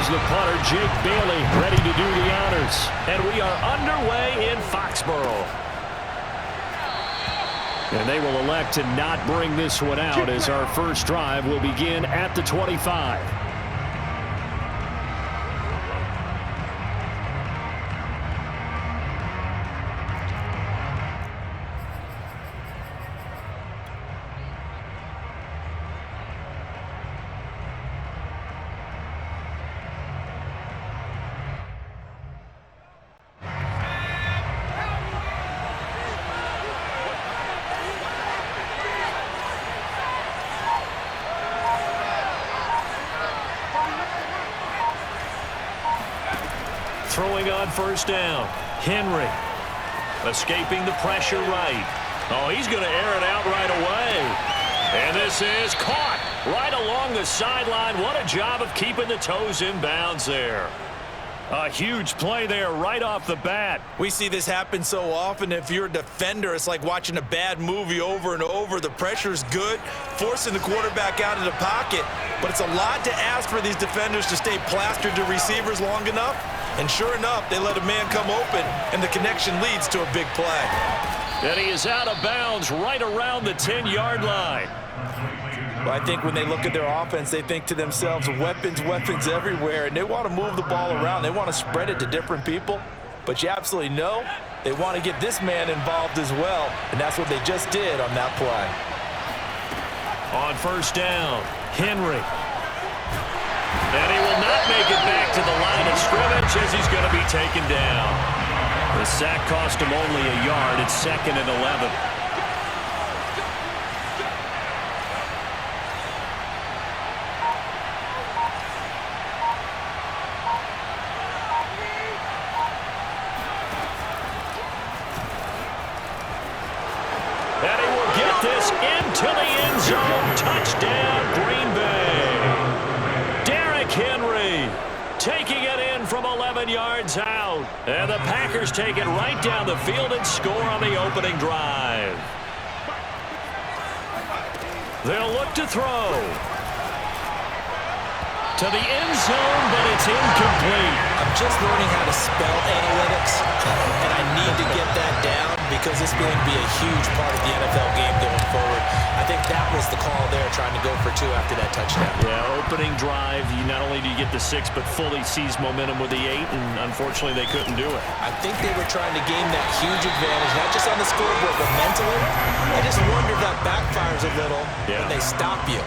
Here's the punter, Jake Bailey, ready to do the honors. And we are underway in Foxborough. And they will elect to not bring this one out as our first drive will begin at the 25. Throwing on first down. Henry. Escaping the pressure right. Oh, he's going to air it out right away. And this is caught right along the sideline. What a job of keeping the toes in bounds there. A huge play there right off the bat. We see this happen so often. If you're a defender, it's like watching a bad movie over and over. The pressure's good, forcing the quarterback out of the pocket. But it's a lot to ask for these defenders to stay plastered to receivers long enough. And sure enough, they let a man come open, and the connection leads to a big play. And he is out of bounds right around the 10-yard line. Well, I think when they look at their offense, they think to themselves, weapons, weapons everywhere, and they want to move the ball around. They want to spread it to different people. But you absolutely know they want to get this man involved as well, and that's what they just did on that play. On first down, Henry. And he will not make it back to the line of scrimmage as he's going to be taken down. The sack cost him only a yard. It's 2nd and 11. And he will get this into the end zone. Touchdown, Green Bay. Henry taking it in from 11 yards out. And the Packers take it right down the field and score on the opening drive. They'll look to throw. To the end zone, but it's incomplete. I'm just learning how to spell analytics, and I need to get that down because it's going to be a huge part of the NFL game going forward. I think that was the call there, trying to go for 2 after that touchdown. Yeah, opening drive, not only do you get the 6, but fully seize momentum with the 8, and unfortunately they couldn't do it. I think they were trying to gain that huge advantage, not just on the scoreboard, but mentally. I just wonder if that backfires a little when they stop you.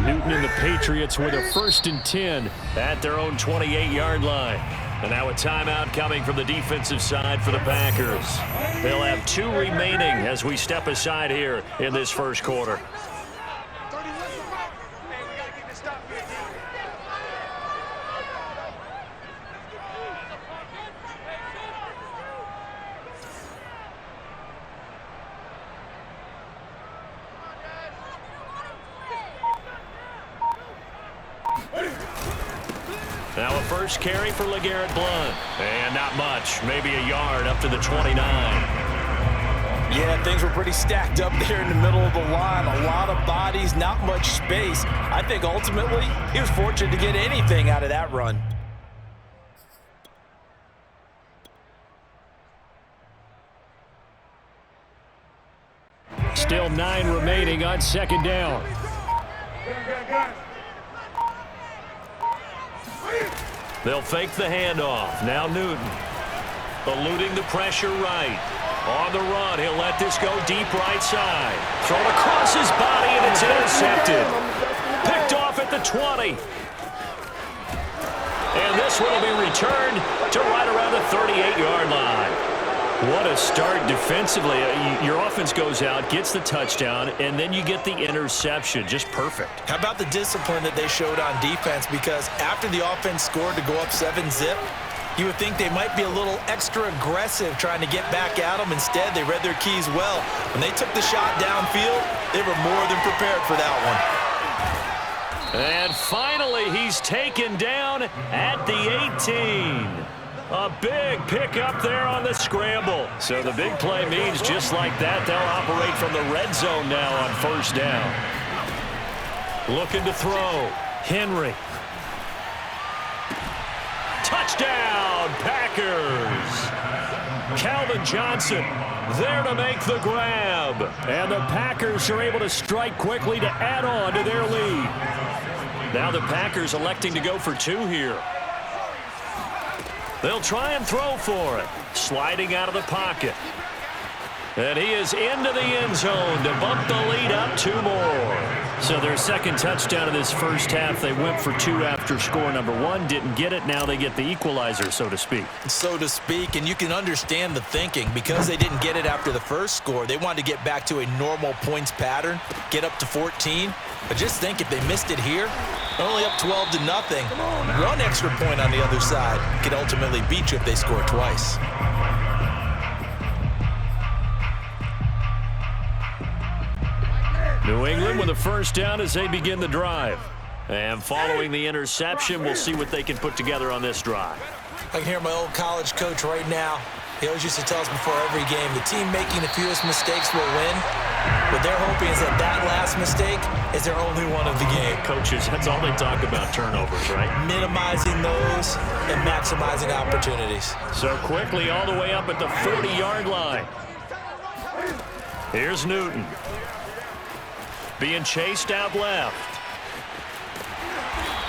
Newton and the Patriots with a 1st and 10 at their own 28-yard line. And now a timeout coming from the defensive side for the Packers. They'll have 2 remaining as we step aside here in this first quarter. Now a first carry for LeGarrette Blount. And not much, maybe a yard up to the 29. Yeah, things were pretty stacked up there in the middle of the line. A lot of bodies, not much space. I think ultimately he was fortunate to get anything out of that run. Still 9 remaining on 2nd down. They'll fake the handoff. Now Newton. Eluding the pressure right. On the run, he'll let this go deep right side. Thrown across his body, and it's intercepted. Picked off at the 20. And this one will be returned to right around the 38-yard line. What a start defensively. Your offense goes out, gets the touchdown, and then you get the interception. Just perfect. How about the discipline that they showed on defense? Because after the offense scored to go up 7-zip, you would think they might be a little extra aggressive trying to get back at them. Instead, they read their keys well. When they took the shot downfield, they were more than prepared for that one. And finally, he's taken down at the 18. A big pickup there on the scramble. So the big play means just like that, they'll operate from the red zone now on first down. Looking to throw. Henry. Touchdown, Packers. Calvin Johnson there to make the grab. And the Packers are able to strike quickly to add on to their lead. Now the Packers electing to go for 2 here. They'll try and throw for it. Sliding out of the pocket. And he is into the end zone to bump the lead up 2 more. So their second touchdown of this first half, they went for 2 after score number 1. Didn't get it. Now they get the equalizer, so to speak. So to speak, and you can understand the thinking. Because they didn't get it after the first score, they wanted to get back to a normal points pattern, get up to 14. But just think if they missed it here, only up 12-0. 1 extra point on the other side could ultimately beat you if they score twice. New England with a first down as they begin the drive. And following the interception, we'll see what they can put together on this drive. I can hear my old college coach right now. He always used to tell us before every game, the team making the fewest mistakes will win. What they're hoping is that that last mistake is their only one of the game. Coaches, that's all they talk about, turnovers, right? Minimizing those and maximizing opportunities. So quickly all the way up at the 40-yard line. Here's Newton. Being chased out left.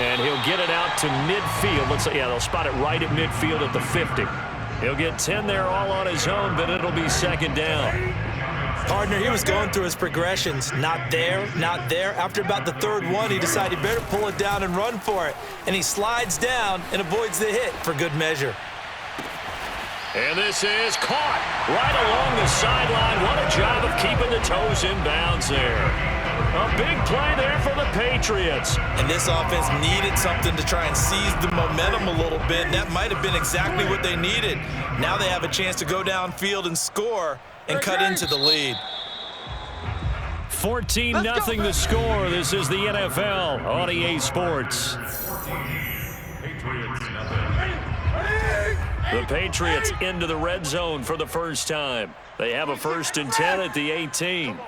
And he'll get it out to midfield. They'll spot it right at midfield at the 50. He'll get 10 there all on his own, but it'll be second down. Partner, he was going through his progressions. Not there, not there. After about the 3rd one, he decided he better pull it down and run for it. And he slides down and avoids the hit for good measure. And this is caught right along the sideline. What a job of keeping the toes in bounds there. A big play there for the Patriots. And this offense needed something to try and seize the momentum a little bit. And that might have been exactly what they needed. Now they have a chance to go downfield and score and cut into the lead. 14-0 the score. This is the NFL on EA Sports. The Patriots into the red zone for the first time. They have a 1st and 10 at the 18.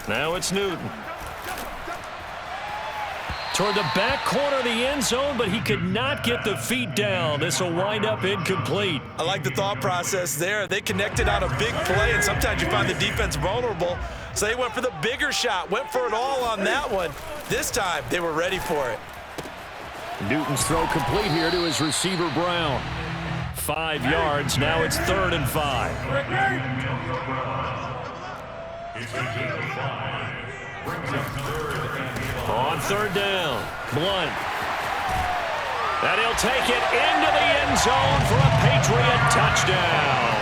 Now it's Newton. Toward the back corner of the end zone, but he could not get the feet down. This will wind up incomplete. I like the thought process there. They connected on a big play, and sometimes you find the defense vulnerable. So they went for the bigger shot, went for it all on that one. This time, they were ready for it. Newton's throw complete here to his receiver, Brown. 5 yards. Now it's 3rd and 5. On 3rd down, Blunt. And he'll take it into the end zone for a Patriot touchdown.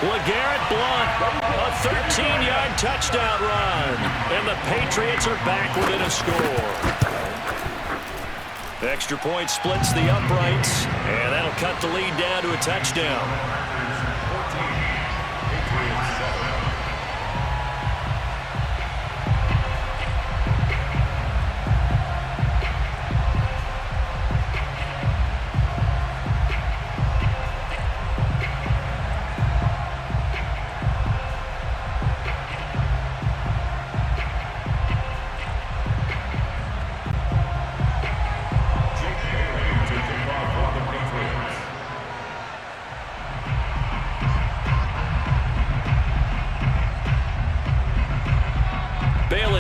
LeGarrette Blunt, a 13-yard touchdown run. And the Patriots are back within a score. Extra point splits the uprights, and that'll cut the lead down to a touchdown.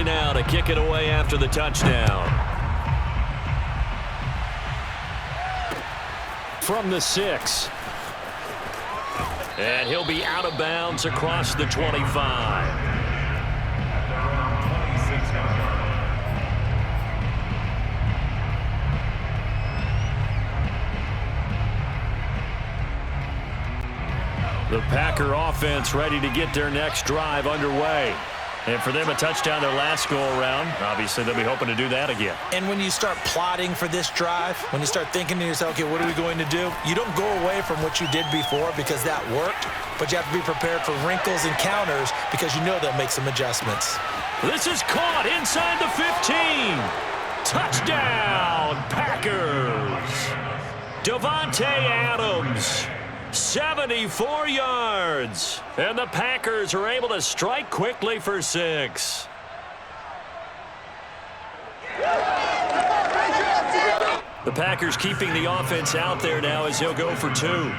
Now to kick it away after the touchdown. From the 6. And he'll be out of bounds across the 25. The Packer offense ready to get their next drive underway. And for them, a touchdown their last go-around. Obviously, they'll be hoping to do that again. And when you start plotting for this drive, when you start thinking to yourself, okay, what are we going to do? You don't go away from what you did before because that worked, but you have to be prepared for wrinkles and counters because you know they'll make some adjustments. This is caught inside the 15. Touchdown, Packers. Davante Adams. 74 yards. And the Packers are able to strike quickly for 6. The Packers keeping the offense out there now as he'll go for 2.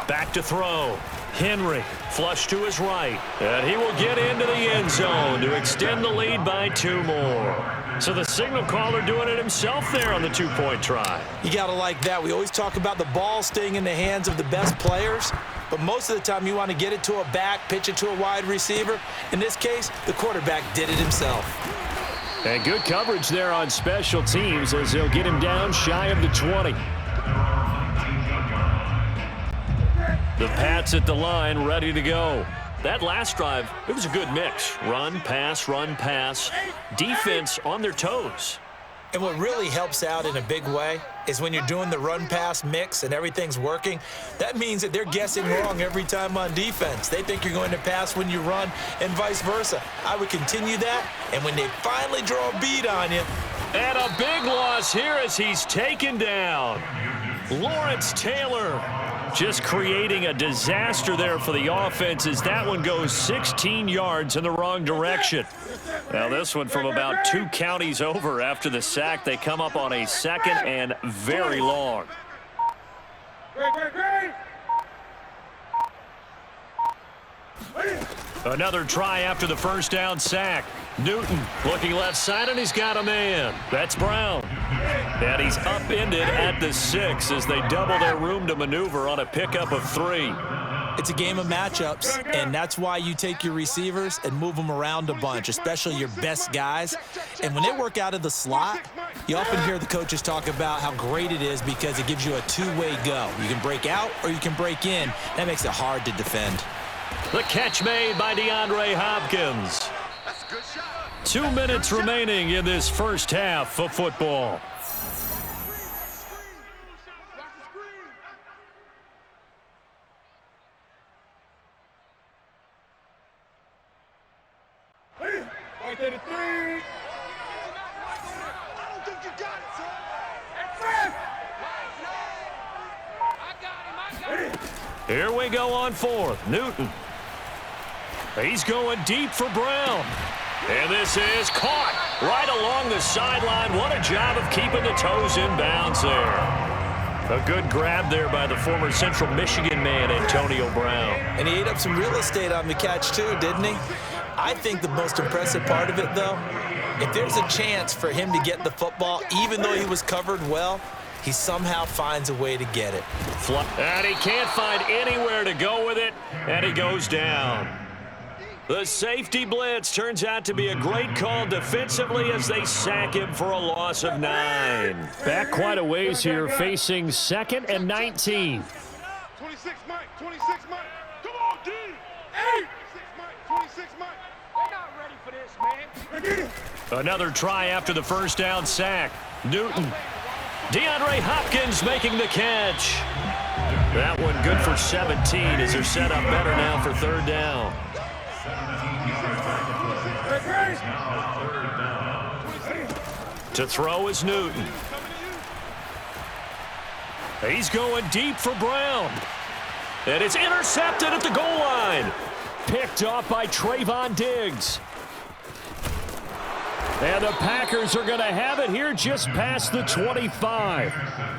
Back to throw. Henry, flush to his right. And he will get into the end zone to extend the lead by 2 more. So the signal caller doing it himself there on the 2-point try. You got to like that. We always talk about the ball staying in the hands of the best players, but most of the time you want to get it to a back, pitch it to a wide receiver. In this case, the quarterback did it himself. And good coverage there on special teams as they'll get him down shy of the 20. The Pats at the line, ready to go. That last drive, it was a good mix. Run, pass, defense on their toes. And what really helps out in a big way is when you're doing the run-pass mix and everything's working, that means that they're guessing wrong every time on defense. They think you're going to pass when you run and vice versa. I would continue that, and when they finally draw a bead on you. And a big loss here as he's taken down. Lawrence Taylor just creating a disaster there for the offense as that one goes 16 yards in the wrong direction. Now this one from about 2 counties over after the sack. They come up on a 2nd and very long. Another try after the first down sack. Newton looking left side, and he's got a man. That's Brown. And he's upended at the 6 as they double their room to maneuver on a pickup of 3. It's a game of matchups, and that's why you take your receivers and move them around a bunch, especially your best guys. And when they work out of the slot, you often hear the coaches talk about how great it is because it gives you a two-way go. You can break out or you can break in. That makes it hard to defend. The catch made by DeAndre Hopkins. 2 minutes remaining in this first half of football. Here we go on 4th. Newton. He's going deep for Brown. And this is caught right along the sideline. What a job of keeping the toes in bounds there. A good grab there by the former Central Michigan man, Antonio Brown. And he ate up some real estate on the catch too, didn't he? I think the most impressive part of it, though, if there's a chance for him to get the football, even though he was covered well, he somehow finds a way to get it. And he can't find anywhere to go with it, and he goes down. The safety blitz turns out to be a great call defensively as they sack him for a loss of 9. Back quite a ways here, facing 2nd and 19. 26 Mike, 26 Mike. Come on, D. 8. 26 Mike. They're not ready for this, man. Another try after the first down sack. Newton. DeAndre Hopkins making the catch. That one good for 17 as they're set up better now for 3rd down. To throw is Newton. He's going deep for Brown. And it's intercepted at the goal line. Picked off by Trayvon Diggs. And the Packers are going to have it here just past the 25.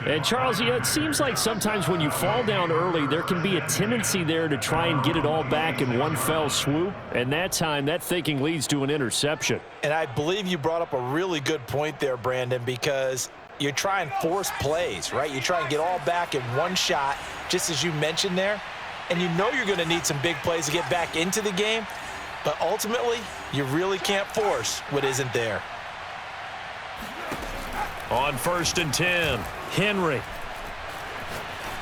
And, Charles, it seems like sometimes when you fall down early, there can be a tendency there to try and get it all back in one fell swoop. And that time, that thinking leads to an interception. And I believe you brought up a really good point there, Brandon, because you try and force plays, right? You try and get all back in one shot, just as you mentioned there. And you know you're going to need some big plays to get back into the game. But ultimately, you really can't force what isn't there. On 1st and 10, Henry.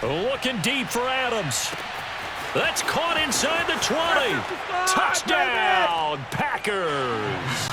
Looking deep for Adams. That's caught inside the 20. Touchdown, Packers.